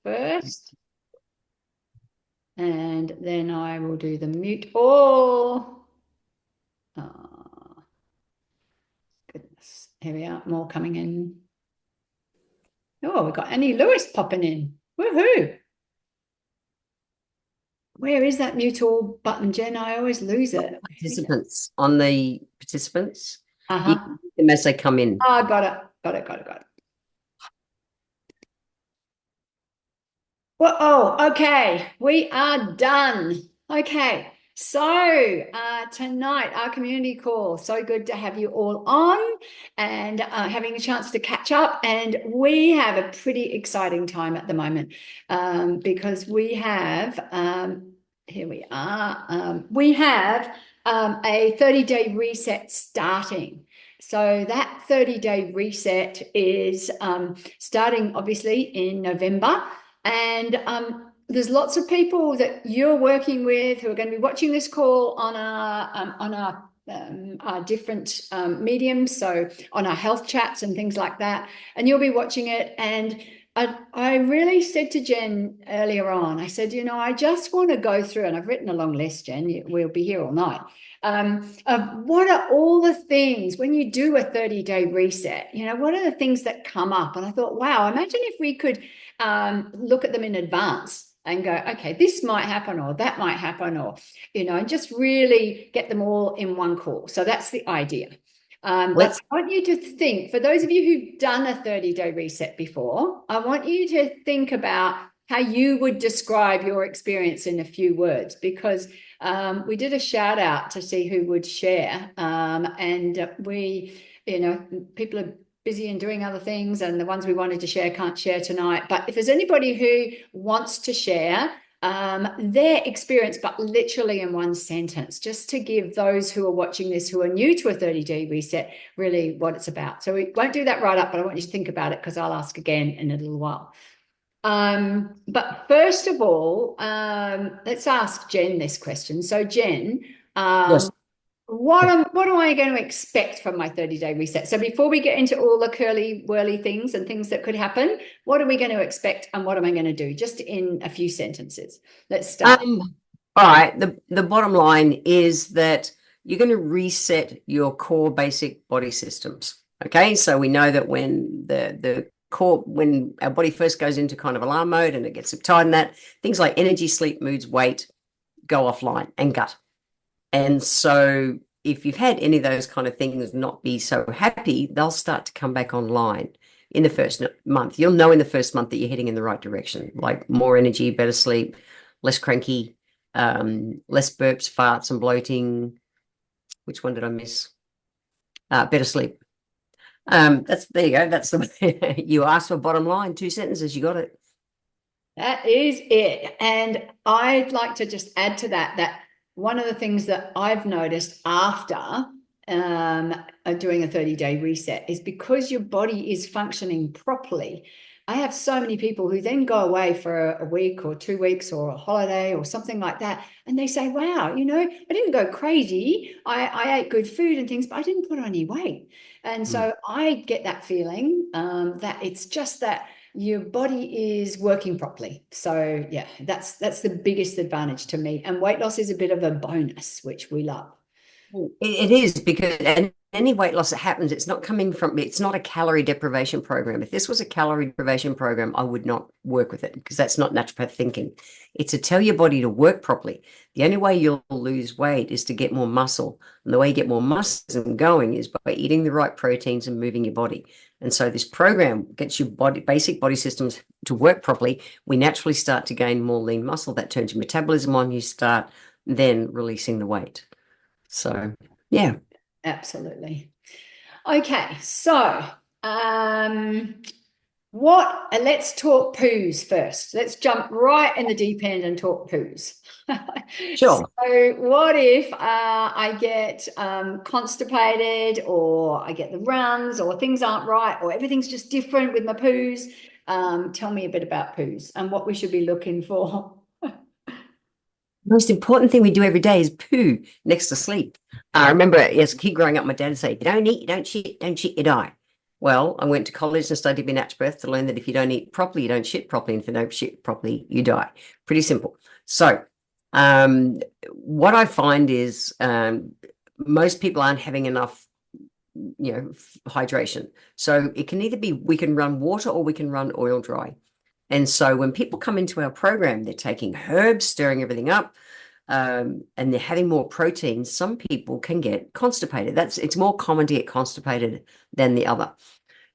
first. And then I will do the mute all. Oh, goodness. Here we are, more coming in. Oh, we've got Annie Lewis popping in. Woohoo. Where is that mute all button, Jen? I always lose it. Participants on the participants. You Uh-huh. can do them as they come in. Oh, got it. Got it. Well, oh, okay. We are done. Okay. So tonight, our community call. So good to have you all on and having a chance to catch up. And we have a pretty exciting time at the moment because we have, here we are, we have a 30-day reset starting. So that 30-day reset is starting obviously in November. And there's lots of people that you're working with who are going to be watching this call on our different mediums, so on our health chats and things like that. And you'll be watching it. And I really said to Jen earlier on, I said, I just want to go through, and I've written a long list, Jen, we'll be here all night. Of what are all the things when you do a 30-day reset, what are the things that come up? And I thought, wow, imagine if we could look at them in advance and go, okay, this might happen or that might happen, or, and just really get them all in one call. So that's the idea. But Let's I want you to think, for those of you who've done a 30-day reset before, I want you to think about how you would describe your experience in a few words, because we did a shout out to see who would share. And people are busy and doing other things, and the ones we wanted to share can't share tonight. But if there's anybody who wants to share their experience, but literally in one sentence, just to give those who are watching this who are new to a 30-day reset really what it's about. So we won't do that right up, but I want you to think about it because I'll ask again in a little while. But first of all, let's ask Jen this question. So Jen, yes. what am I going to expect from my 30-day reset? So before we get into all the curly whirly things and things that could happen, what are we going to expect and what am I going to do? Just in a few sentences. Let's start. All right. The bottom line is that you're going to reset your core basic body systems. Okay. So we know that when the core, when our body first goes into kind of alarm mode and it gets uptight and that, things like energy, sleep, moods, weight go offline and gut. And so if you've had any of those kind of things not be so happy, they'll start to come back online in the first month. You'll know in the first month that you're heading in the right direction, like more energy, better sleep, less cranky, less burps, farts, and bloating. Which one did I miss? Better sleep. That's there you go. That's the you asked for bottom line, 2 sentences, you got it. That is it. And I'd like to just add to that one of the things that I've noticed after doing a 30-day reset is because your body is functioning properly. I have so many people who then go away for a week or 2 weeks or a holiday or something like that. And they say, wow, I didn't go crazy. I ate good food and things, but I didn't put on any weight. And Mm. so I get that feeling that it's just that your body is working properly. So yeah, that's the biggest advantage to me. And weight loss is a bit of a bonus, which we love. It is because any weight loss that happens, it's not coming from, it's not a calorie deprivation program. If this was a calorie deprivation program, I would not work with it because that's not naturopath thinking. It's to tell your body to work properly. The only way you'll lose weight is to get more muscle. And the way you get more muscle going is by eating the right proteins and moving your body. And so this program gets your basic body systems to work properly. We naturally start to gain more lean muscle. That turns your metabolism on. You start then releasing the weight. So, yeah. Absolutely. Okay, so what let's talk poos first. Let's jump right in the deep end and talk poos. Sure. So what if I get constipated or I get the runs or things aren't right or everything's just different with my poos? Tell me a bit about poos and what we should be looking for. Most important thing we do every day is poo next to sleep. I remember as a kid growing up, my dad would say, you don't eat, you don't shit, you die. Well, I went to college and studied naturopath to learn that if you don't eat properly, you don't shit properly. And if you don't shit properly, you die. Pretty simple. So, um, what I find is most people aren't having enough, hydration. So it can either be we can run water or we can run oil dry. And so when people come into our program, they're taking herbs, stirring everything up, and they're having more protein. Some people can get constipated. It's more common to get constipated than the other.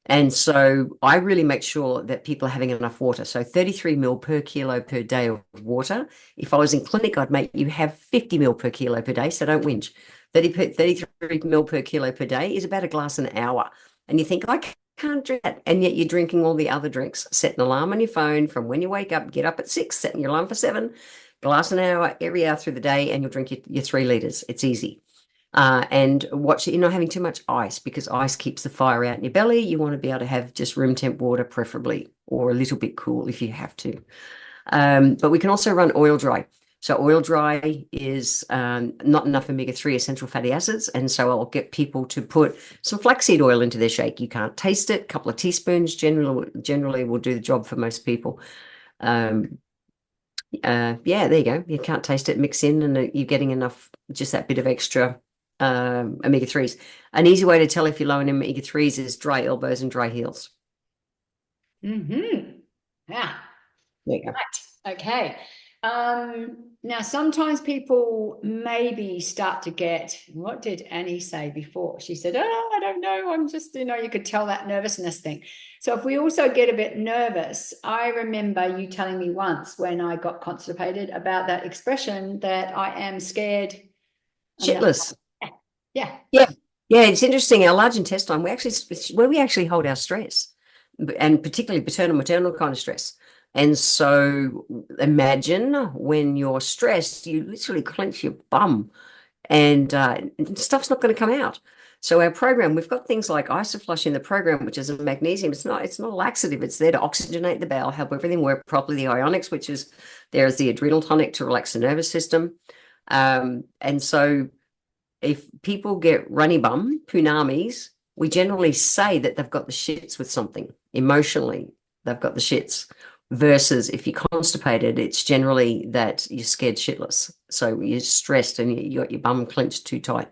And so I really make sure that people are having enough water. So 33 mil per kilo per day of water. If I was in clinic, I'd make you have 50 mil per kilo per day. So don't whinge. 33 mil per kilo per day is about a glass an hour. And you think, I can't drink that. And yet you're drinking all the other drinks. Set an alarm on your phone from when you wake up, get up at 6, set your alarm for 7, glass an hour every hour through the day, and you'll drink your 3 liters. It's easy. And watch that you're not having too much ice, because ice keeps the fire out in your belly. You want to be able to have just room temp water, preferably, or a little bit cool if you have to. But we can also run oil dry. So oil dry is not enough omega-3 essential fatty acids. And so I'll get people to put some flaxseed oil into their shake. You can't taste it. A couple of teaspoons generally will do the job for most people. Yeah, there you go. You can't taste it, mix in, and you're getting enough, just that bit of extra omega-3s. An easy way to tell if you're low in omega-3s is dry elbows and dry heels. Mm-hmm. Yeah. There you go. Right. Okay. Now, sometimes people maybe start to get, what did Annie say before? She said, oh, I don't know. I'm just, you could tell that nervousness thing. So if we also get a bit nervous, I remember you telling me once when I got constipated about that expression that I am scared. And that, Shitless. yeah. Yeah. Yeah, it's interesting. Our large intestine, where we actually hold our stress, and particularly paternal maternal kind of stress. And so imagine when you're stressed, you literally clench your bum, and stuff's not going to come out. So our program, we've got things like Isoflush in the program, which is a magnesium. It's not a laxative. It's there to oxygenate the bowel, help everything work properly. The ionics, which is there as the adrenal tonic to relax the nervous system. And so if people get runny bum, punamis, we generally say that they've got the shits with something emotionally. They've got the shits. Versus if you're constipated, it's generally that you're scared shitless. So you're stressed and you got your bum clenched too tight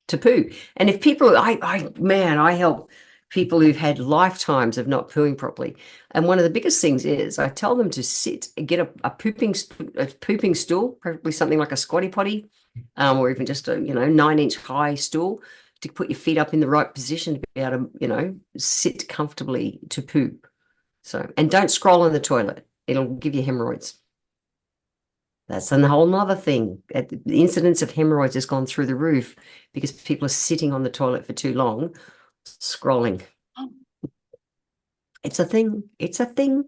to poo. And if people, I help people who've had lifetimes of not pooing properly. And one of the biggest things is I tell them to sit, get a pooping stool, preferably something like a squatty potty, or even just a 9-inch high stool, to put your feet up in the right position to be able to sit comfortably to poop. So, and don't scroll in the toilet. It'll give you hemorrhoids. That's a whole nother thing. The incidence of hemorrhoids has gone through the roof because people are sitting on the toilet for too long, scrolling. It's a thing. It's a thing.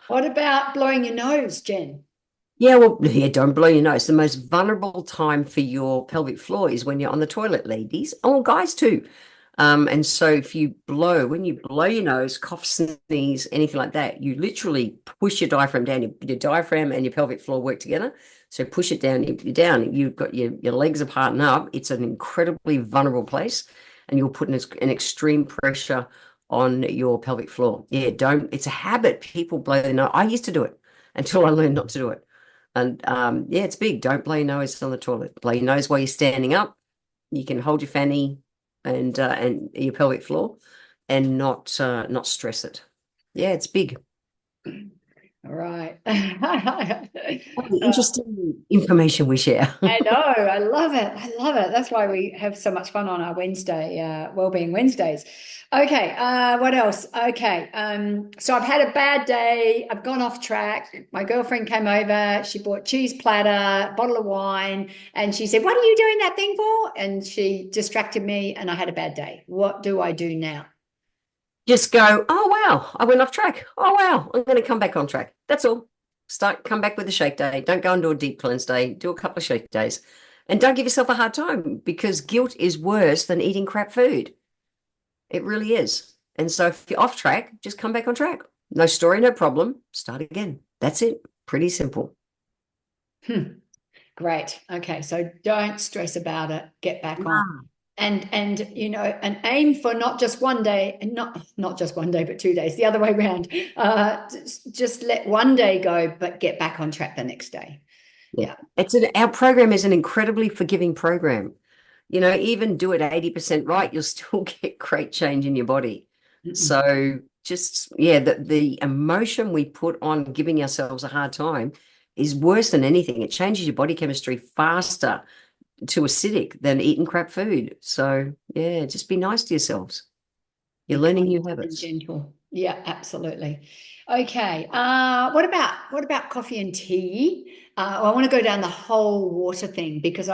What about blowing your nose, Jen? Yeah, well, yeah, don't blow your nose. The most vulnerable time for your pelvic floor is when you're on the toilet, ladies. Oh, guys too. And so when you blow your nose, cough, sneeze, anything like that, you literally push your diaphragm down. Your diaphragm and your pelvic floor work together. So push it down, you're down. You've got your legs apart and up. It's an incredibly vulnerable place, and you'll put an extreme pressure on your pelvic floor. Yeah, it's a habit. People blow their nose. I used to do it until I learned not to do it. And yeah, it's big. Don't blow your nose on the toilet. Blow your nose while you're standing up. You can hold your fanny and your pelvic floor, and not stress it. Yeah, it's big. All right. Interesting information we share. I know. I love it. I love it. That's why we have so much fun on our Wednesday, Wellbeing Wednesdays. Okay. What else? Okay. So I've had a bad day. I've gone off track. My girlfriend came over. She bought cheese platter, bottle of wine, and she said, "What are you doing that thing for?" And she distracted me, and I had a bad day. What do I do now? Just go, oh wow, I went off track. Oh wow, I'm going to come back on track. That's all. Come back with a shake day. Don't go and do a deep cleanse day. Do a couple of shake days. And don't give yourself a hard time, because guilt is worse than eating crap food. It really is. And so if you're off track, just come back on track. No story, no problem. Start again. That's it. Pretty simple. Great. Okay. So don't stress about it. Get back on. No. and an aim for not just one day, and not just one day, but 2 days, the other way around. Just let one day go, but get back on track the next day. Yeah. Our program is an incredibly forgiving program. Even do it 80% right, you'll still get great change in your body. So just, the emotion we put on giving ourselves a hard time is worse than anything. It changes your body chemistry faster to acidic than eating crap food. So just be nice to yourselves. You're learning new habits. Gentle. Yeah, absolutely. Okay. What about coffee and tea? I want to go down the whole water thing because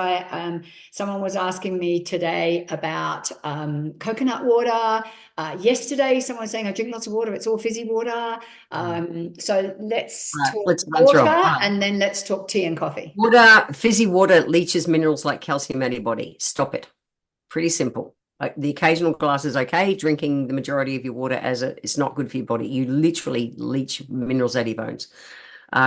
someone was asking me today about coconut water. Yesterday, someone was saying I drink lots of water. It's all fizzy water. So let's talk Let's run through water, them. and then let's talk tea and coffee. Fizzy water leaches minerals like calcium out of your body. Stop it. Pretty simple. The occasional glass is okay. Drinking the majority of your water it's not good for your body. You literally leach minerals out of your bones.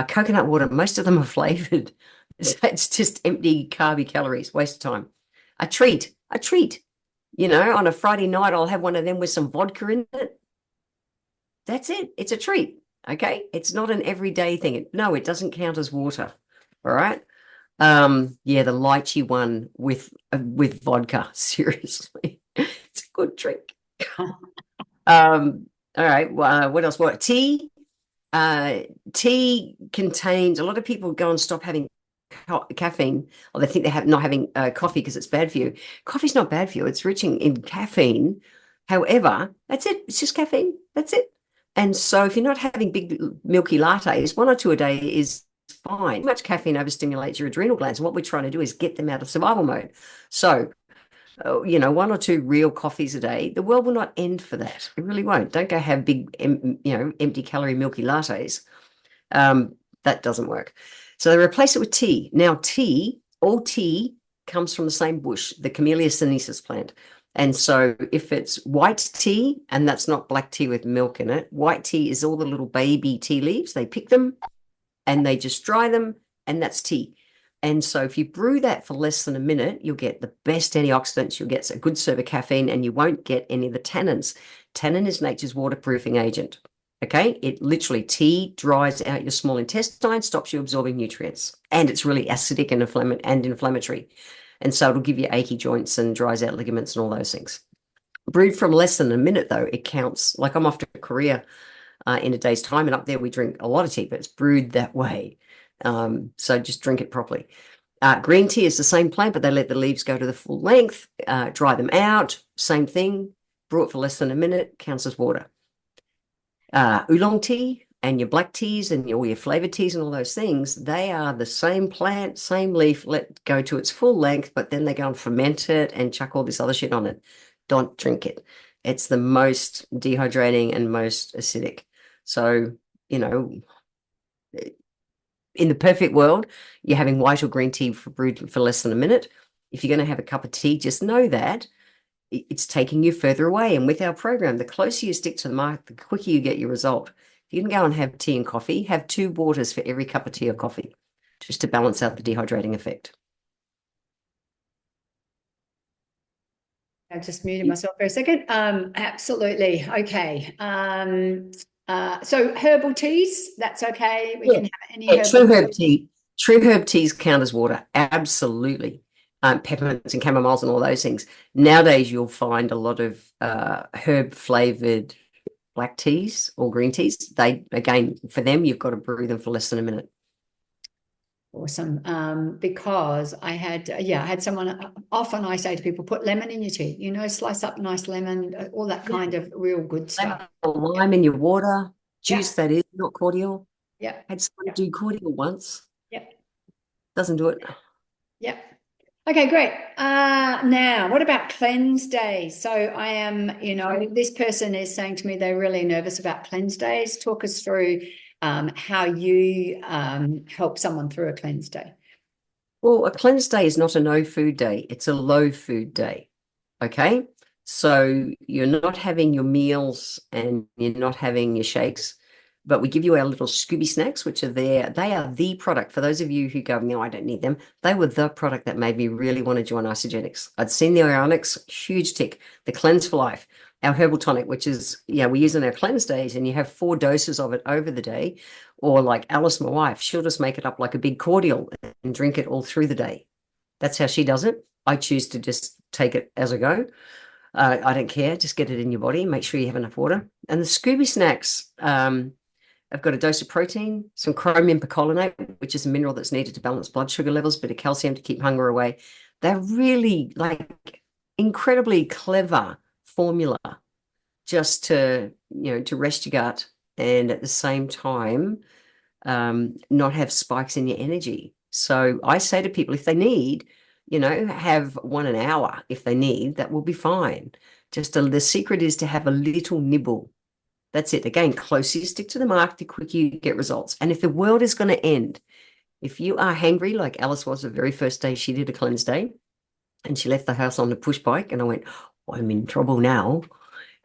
Coconut water, most of them are flavored. It's just empty carby calories, waste of time. A treat. On a Friday night, I'll have one of them with some vodka in it. That's it. It's a treat. Okay. It's not an everyday thing. No, it doesn't count as water. All right. The lychee one with vodka. Seriously, it's a good drink. All right. What else? Tea? Tea contains, a lot of people go and stop having caffeine, or they think they're not having coffee because it's bad for you. Coffee's not bad for you. It's rich in caffeine. However, that's it. It's just caffeine. That's it. And so if you're not having big milky lattes, 1 or 2 a day is fine. Too much caffeine overstimulates your adrenal glands. And what we're trying to do is get them out of survival mode. So, 1 or 2 real coffees a day, the world will not end for that. It really won't. Don't go have big, empty calorie milky lattes. That doesn't work. So they replace it with tea. Now, all tea comes from the same bush, the Camellia sinensis plant. And so if it's white tea, and that's not black tea with milk in it, white tea is all the little baby tea leaves. They pick them and they just dry them, and that's tea. And so if you brew that for less than a minute, you'll get the best antioxidants, you'll get a good serve of caffeine, and you won't get any of the tannins. Tannin is nature's waterproofing agent. Okay, it literally, tea dries out your small intestine, stops you absorbing nutrients, and it's really acidic and inflammatory. And so it'll give you achy joints and dries out ligaments and all those things. Brewed from less than a minute, though, it counts. Like I'm off to Korea in a day's time, and up there we drink a lot of tea, but it's brewed that way. So just drink it properly. Green tea is the same plant, but they let the leaves go to the full length, dry them out, same thing, brew it for less than a minute, counts as water. Oolong tea and your black teas and all your flavored teas and all those things, they are the same plant, same leaf, let go to its full length, but then they go and ferment it and chuck all this other shit on it. Don't drink it. It's the most dehydrating and most acidic. So, in the perfect world, you're having white or green tea brewed for less than a minute. If you're going to have a cup of tea, just know that it's taking you further away. And with our program, the closer you stick to the mark, the quicker you get your result. If you can go and have tea and coffee, have 2 waters for every cup of tea or coffee, just to balance out the dehydrating effect. I just muted myself for a second. Absolutely. Okay. So herbal teas, that's okay. We can have any herbal tea. True herb teas count as water. Absolutely. Peppermints and chamomiles and all those things. Nowadays, you'll find a lot of herb flavored black teas or green teas. Again, for them, you've got to brew them for less than a minute. Awesome. Because I had someone, often I say to people, put lemon in your tea, slice up nice lemon, all that kind of real good stuff. Lime in your water, juice that is, not cordial. Yeah. Had someone do cordial once. Yep. Doesn't do it. Yep. Okay, great. Now, what about cleanse days? So I am, this person is saying to me they're really nervous about cleanse days. Talk us through how you help someone through a cleanse day. Well, a cleanse day is not a no food day. It's a low food day. Okay. So you're not having your meals and you're not having your shakes. But we give you our little Scooby snacks, which are there. They are the product. For those of you who go, no, I don't need them. They were the product that made me really want to join Isogenics. I'd seen the Ionics, huge tick. The Cleanse for Life, our herbal tonic, which is, we use on our cleanse days, and you have 4 doses of it over the day. Or like Alice, my wife, she'll just make it up like a big cordial and drink it all through the day. That's how she does it. I choose to just take it as I go. I don't care. Just get it in your body. Make sure you have enough water. And the Scooby snacks, I've got a dose of protein, some chromium picolinate, which is a mineral that's needed to balance blood sugar levels, a bit of calcium to keep hunger away. They're really like incredibly clever formula just to rest your gut and at the same time not have spikes in your energy. So I say to people, if they need, have 1 an hour. If they need, that will be fine. The secret is to have a little nibble. That's it. Again, closer you stick to the mark, the quicker you get results. And if the world is going to end, if you are hangry, like Alice was the very first day she did a cleanse day, and she left the house on the push bike, and I went, oh, I'm in trouble now.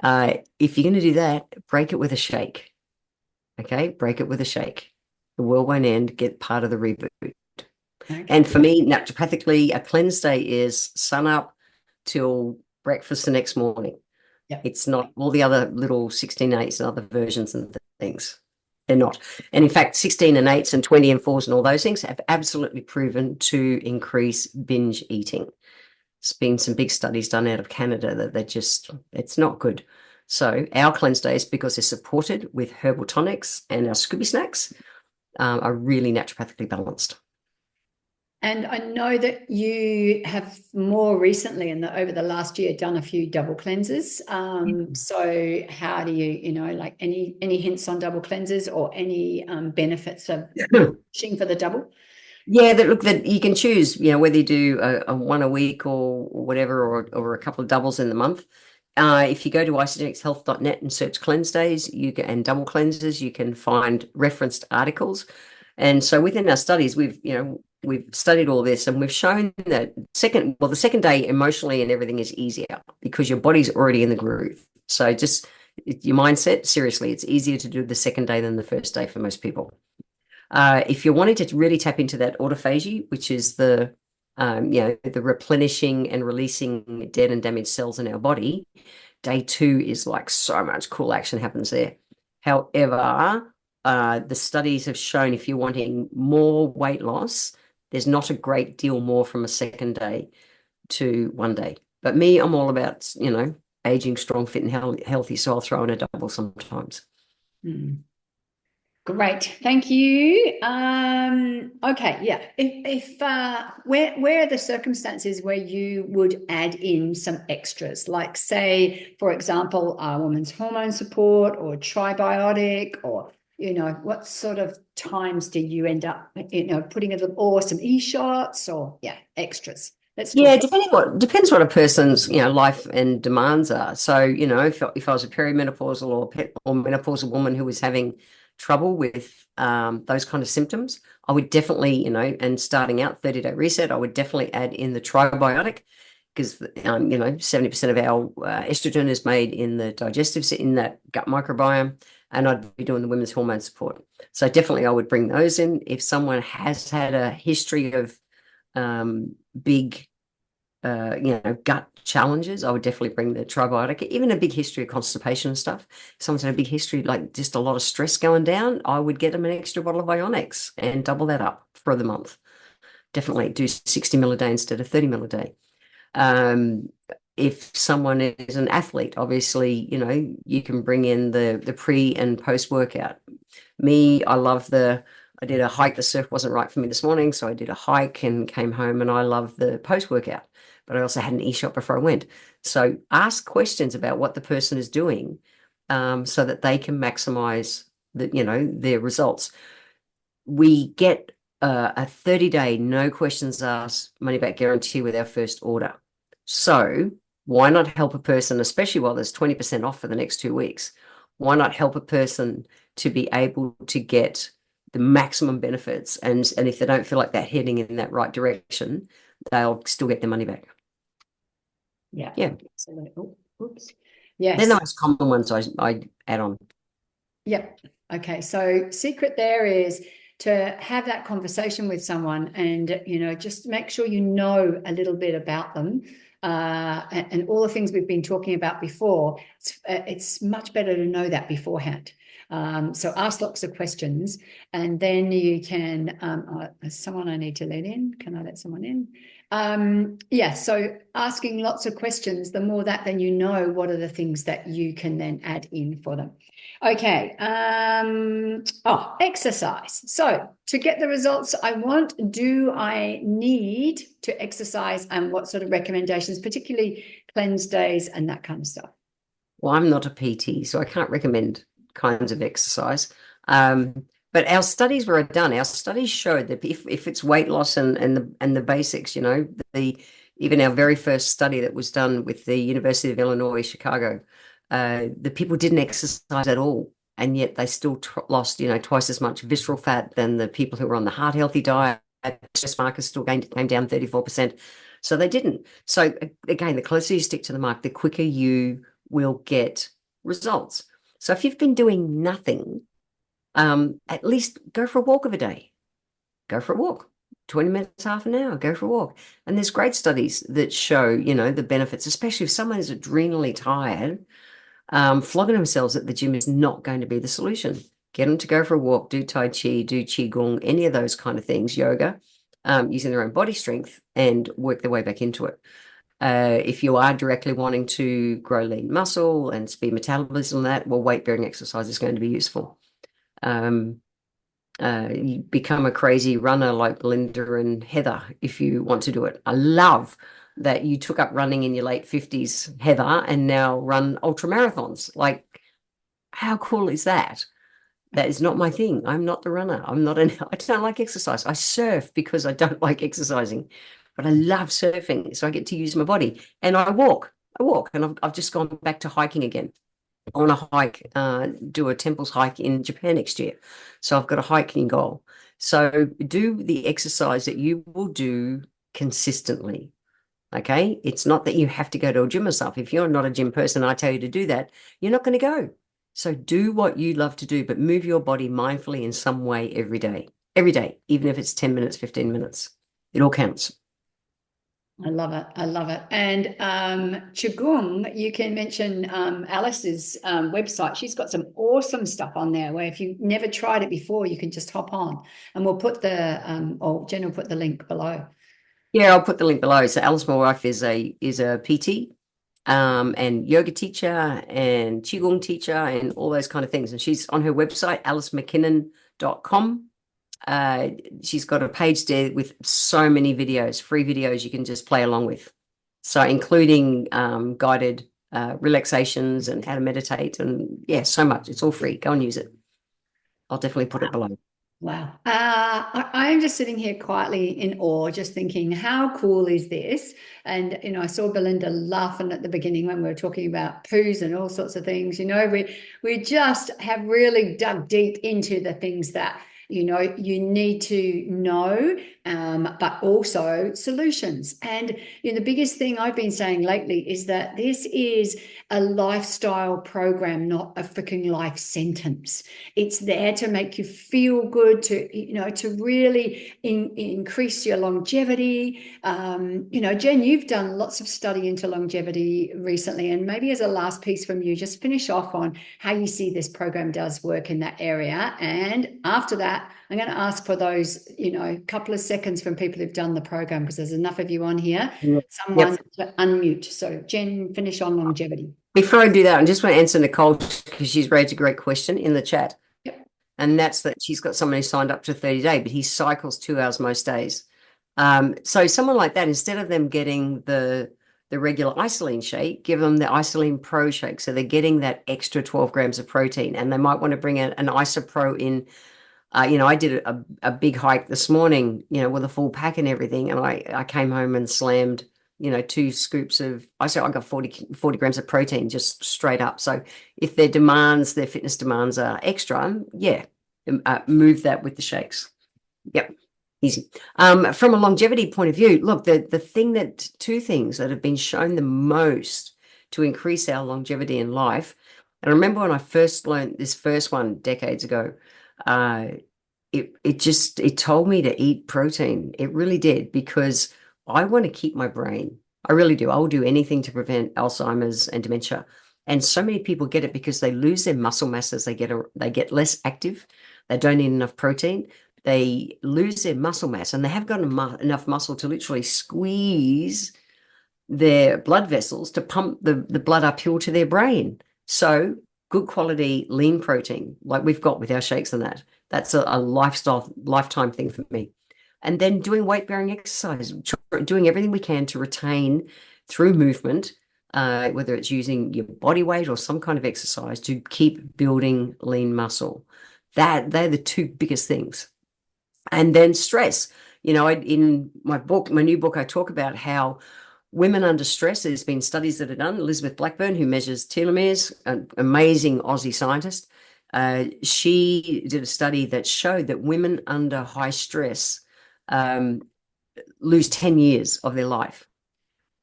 If you're going to do that, break it with a shake. Okay, break it with a shake. The world won't end. Get part of the reboot. Okay. And for me, naturopathically, a cleanse day is sun up till breakfast the next morning. Yep. It's not all the other little 16 8s and other versions and things. They're not. And in fact, 16 and 8s and 20 and 4s and all those things have absolutely proven to increase binge eating. There's been some big studies done out of Canada that it's not good. So our cleanse days, because they're supported with herbal tonics and our Scooby snacks, are really naturopathically balanced. And I know that you have more recently over the last year done a few double cleanses. So how do you, like any hints on double cleanses or any benefits of pushing for the double? Yeah, that you can choose, whether you do a 1 a week or whatever, or a couple of doubles in the month. If you go to isogenicshealth.net and search cleanse days, and double cleanses, you can find referenced articles. And so within our studies, we've studied all this, and we've shown that the second day emotionally and everything is easier because your body's already in the groove. So just your mindset, seriously, it's easier to do the second day than the first day for most people. If you're wanting to really tap into that autophagy, which is the replenishing and releasing dead and damaged cells in our body, day 2 is like so much cool action happens there. However, the studies have shown if you're wanting more weight loss, there's not a great deal more from a second day to 1 day. But me, I'm all about, aging strong, fit, and healthy. So I'll throw in a double sometimes. Great, thank you. Okay, yeah. If where are the circumstances where you would add in some extras, like say, for example, a woman's hormone support or tribiotic, or what sort of times do you end up, putting or some e-shots or extras? Depends what a person's life and demands are. So if I was a perimenopausal or menopausal woman who was having trouble with those kind of symptoms, I would definitely, and starting out 30-day reset, I would definitely add in the tribiotic, because 70% of our estrogen is made in the digestive, in that gut microbiome, and I'd be doing the women's hormone support. So definitely I would bring those in. If someone has had a history of big gut challenges, I would definitely bring the tribiotic. Even a big history of constipation and stuff. If someone's had a big history, like just a lot of stress going down, I would get them an extra bottle of Ionics and double that up for the month. Definitely do 60 ml a day instead of 30 ml a day. If someone is an athlete, obviously, you can bring in the pre and post workout. Me, I did a hike. The surf wasn't right for me this morning, so I did a hike and came home, and I love the post workout. But I also had an e-shot before I went. So ask questions about what the person is doing, so that they can maximize their results. We get a 30-day no questions asked money back guarantee with our first order. So why not help a person, especially while there's 20% off for the next 2 weeks? Why not help a person to be able to get the maximum benefits? And if they don't feel like they're heading in that right direction, they'll still get their money back. Yeah. Absolutely. Oops. Yes. They're the most common ones I add on. Yep. Okay. So secret there is to have that conversation with someone and, just make sure you know a little bit about them. And all the things we've been talking about before, it's much better to know that beforehand. So ask lots of questions, and then you can, someone I need to let in. Can I let someone in? Yeah, so asking lots of questions, the more that, then you know what are the things that you can then add in for them. Okay. Exercise. So to get the results I want, do I need to exercise, and what sort of recommendations, particularly cleanse days and that kind of stuff? Well, I'm not a PT, so I can't recommend kinds of exercise. But our studies were done. Our studies showed that if it's weight loss and the basics, the even our very first study that was done with the University of Illinois, Chicago, the people didn't exercise at all, and yet they still lost, twice as much visceral fat than the people who were on the heart healthy diet. Stress markers still came down 34%. So they didn't. So again, the closer you stick to the mark, the quicker you will get results. So if you've been doing nothing, at least go for a walk of a day. Go for a walk. 20 minutes, half an hour, go for a walk. And there's great studies that show, the benefits, especially if someone is adrenally tired, flogging themselves at the gym is not going to be the solution. Get them to go for a walk, do Tai Chi, do Qigong, any of those kind of things, yoga, using their own body strength, and work their way back into it. If you are directly wanting to grow lean muscle and speed metabolism and that, well, weight-bearing exercise is going to be useful. You become a crazy runner like Belinda and Heather if you want to do it. I love that you took up running in your late 50s, Heather, and now run ultra marathons. Like, how cool is that? That is not my thing. I'm not the runner. I don't like exercise. I surf because I don't like exercising, but I love surfing. So I get to use my body, and I walk, and I've just gone back to hiking again. I want to hike, do a temples hike in Japan next year. So I've got a hiking goal. So do the exercise that you will do consistently. Okay. It's not that you have to go to a gym or stuff. If you're not a gym person, I tell you to do that, you're not going to go. So do what you love to do, but move your body mindfully in some way every day, even if it's 10 minutes, 15 minutes, it all counts. I love it. I love it. And Qigong, you can mention Alice's website. She's got some awesome stuff on there where if you've never tried it before, you can just hop on, and we'll put or Jen will put the link below. Yeah, I'll put the link below. So Alice, my wife, is a PT, and yoga teacher and Qigong teacher and all those kind of things. And she's on her website, alicemckinnon.com. She's got a page there with so many videos, free videos you can just play along with. So including guided relaxations and how to meditate, and yeah, so much. It's all free. Go and use it. I'll definitely put it below. Wow. I'm just sitting here quietly in awe, just thinking, how cool is this? And, I saw Belinda laughing at the beginning when we were talking about poos and all sorts of things. We just have really dug deep into the things that, you need to know, but also solutions. And, the biggest thing I've been saying lately is that this is a lifestyle program, not a freaking life sentence. It's there to make you feel good, to really increase your longevity. Jen, you've done lots of study into longevity recently, and maybe as a last piece from you, just finish off on how you see this program does work in that area. And after that, I'm going to ask for those, couple of seconds from people who've done the program, because there's enough of you on here. Yep. Someone to unmute. So Jen, finish on longevity. Before I do that, I just want to answer Nicole, because she's raised a great question in the chat. Yep. And that's that she's got someone who signed up to 30-day, but he cycles 2 hours most days. So someone like that, instead of them getting the regular isolene shake, give them the isolene pro shake. So they're getting that extra 12 grams of protein, and they might want to bring an isopro in. I did a big hike this morning, with a full pack and everything. And I came home and slammed, 2 scoops of, I got 40 grams of protein just straight up. So if their fitness demands are extra, yeah, move that with the shakes. Yep. Easy. From a longevity point of view, look, two things that have been shown the most to increase our longevity in life And I remember when I first learned this first one decades ago, uh, it told me to eat protein. It really did because I want to keep my brain. I really do. I will do anything to prevent Alzheimer's and dementia. And so many people get it because they lose their muscle mass as they get less active. They don't eat enough protein. They lose their muscle mass, and they have got enough muscle to literally squeeze their blood vessels to pump the blood uphill to their brain. So good quality lean protein, like we've got with our shakes and that. That's a lifetime thing for me. And then doing weight bearing exercise, doing everything we can to retain through movement, whether it's using your body weight or some kind of exercise to keep building lean muscle. They're the two biggest things. And then stress. In my new book, I talk about how women under stress, there's been studies that are done. Elizabeth Blackburn, who measures telomeres, an amazing Aussie scientist, she did a study that showed that women under high stress um, lose 10 years of their life.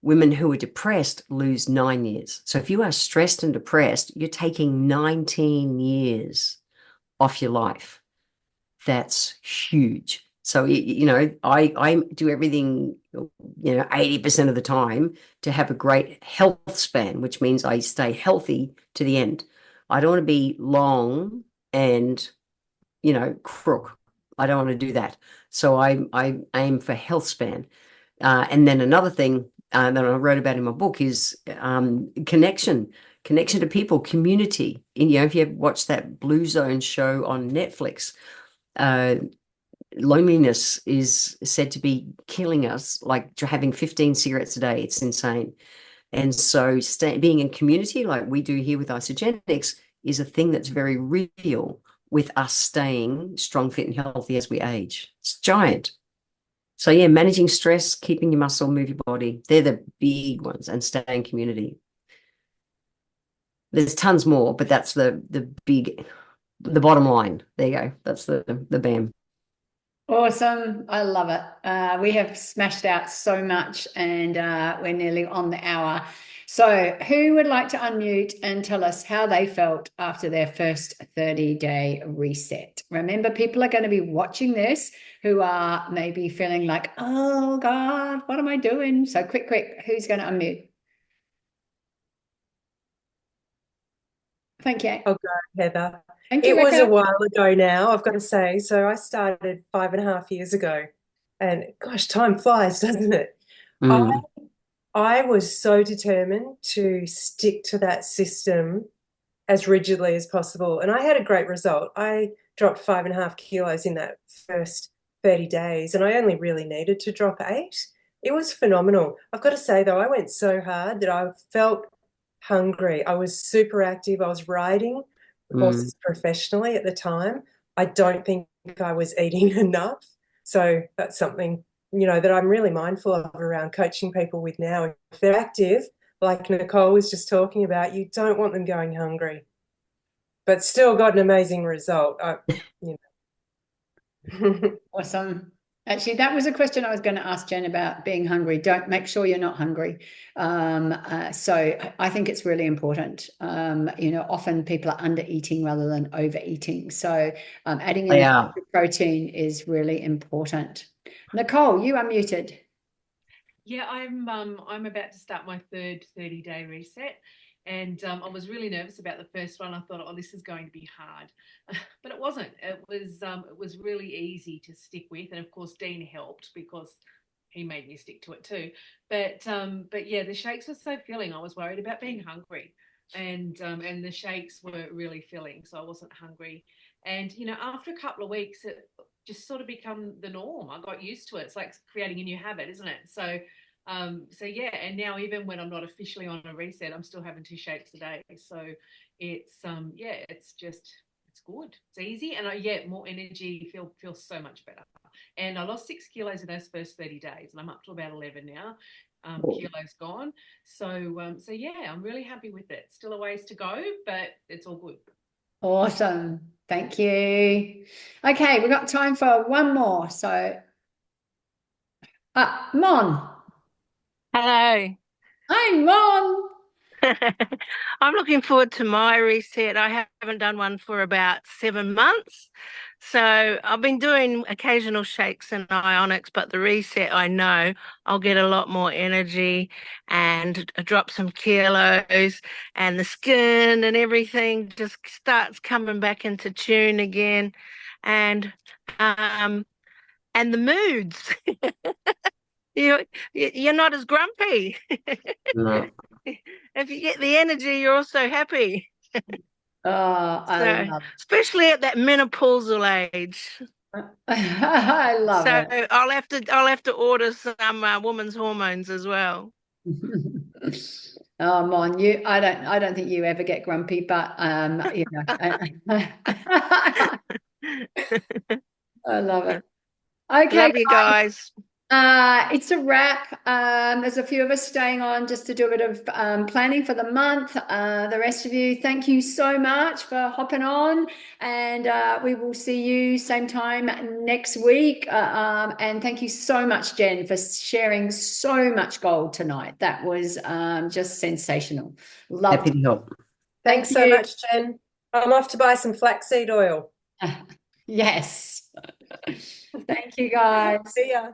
Women who are depressed lose 9 years. So if you are stressed and depressed, you're taking 19 years off your life. That's huge. So, I do everything, 80% of the time to have a great health span, which means I stay healthy to the end. I don't want to be long and, crook. I don't want to do that. So I aim for health span. And then another thing that I wrote about in my book is connection to people, community. And, if you watch that Blue Zone show on Netflix, uh, loneliness is said to be killing us, like having 15 cigarettes a day. It's insane. And so being in community like we do here with Isogenics is a thing that's very real with us staying strong, fit, and healthy as we age. It's giant. So yeah, managing stress, keeping your muscle, move your body, they're the big ones, and stay in community. There's tons more, but that's the bottom line. There you go. That's the BAM. Awesome. I love it. We have smashed out so much and we're nearly on the hour. So, who would like to unmute and tell us how they felt after their first 30-day reset? Remember, people are going to be watching this who are maybe feeling like, oh God, what am I doing? So, quick, who's going to unmute? Thank you. I'll go, Heather. Thank you, It was a Rebecca. while ago now, I've got to say. So I started 5.5 years ago. And gosh, time flies, doesn't it? I Mm, I was so determined to stick to that system as rigidly as possible. And I had a great result. I dropped 5.5 kilos in that first 30 days, and I only really needed to drop 8. It was phenomenal. I've got to say, though, I went so hard that I felt hungry. I was super active. I was riding mm. horses professionally at the time. I don't think I was eating enough. So that's something, that I'm really mindful of around coaching people with now. If they're active, like Nicole was just talking about, you don't want them going hungry, but still got an amazing result. You know. Awesome. Actually, that was a question I was going to ask Jen about being hungry. Don't make sure you're not hungry. So I think it's really important. Often people are under eating rather than overeating. So adding in They that are. protein is really important. Nicole, you are muted. Yeah, I'm about to start my third 30-day reset. And I was really nervous about the first one. I thought, oh, this is going to be hard. But it wasn't. It was really easy to stick with. And of course, Dean helped because he made me stick to it too. But yeah, the shakes were so filling. I was worried about being hungry. And the shakes were really filling, so I wasn't hungry. And after a couple of weeks, it just sort of become the norm. I got used to it. It's like creating a new habit, isn't it? So yeah, and now even when I'm not officially on a reset, I'm still having 2 shakes a day. So yeah, it's good. It's easy, and I get more energy. Feel so much better. And I lost 6 kilos in those first 30 days, and I'm up to about 11 now. Kilos gone. So yeah, I'm really happy with it. Still a ways to go, but it's all good. Awesome. Thank you. Okay, we've got time for one more. So, Mon. Hello. Hi, Mon. I'm looking forward to my reset. I haven't done one for about 7 months. So I've been doing occasional shakes and ionics, but the reset, I know I'll get a lot more energy and drop some kilos, and the skin and everything just starts coming back into tune again. And um and the moods. You you're not as grumpy. No. If you get the energy, you're also happy. Oh, I So, love especially at that menopausal age. it. I love So it. I'll have to order some woman's hormones as well. Oh, Mon, I don't think you ever get grumpy, but I love it. Okay, Love you guys. it's a wrap. There's a few of us staying on just to do a bit of planning for the month. The rest of you, thank you so much for hopping on, and we will see you same time next week. And thank you so much, Jen, for sharing so much gold tonight. That was just sensational. Love Happy to help. Thanks so much, Jen. I'm off to buy some flaxseed oil. Yes. Thank you, guys. See ya.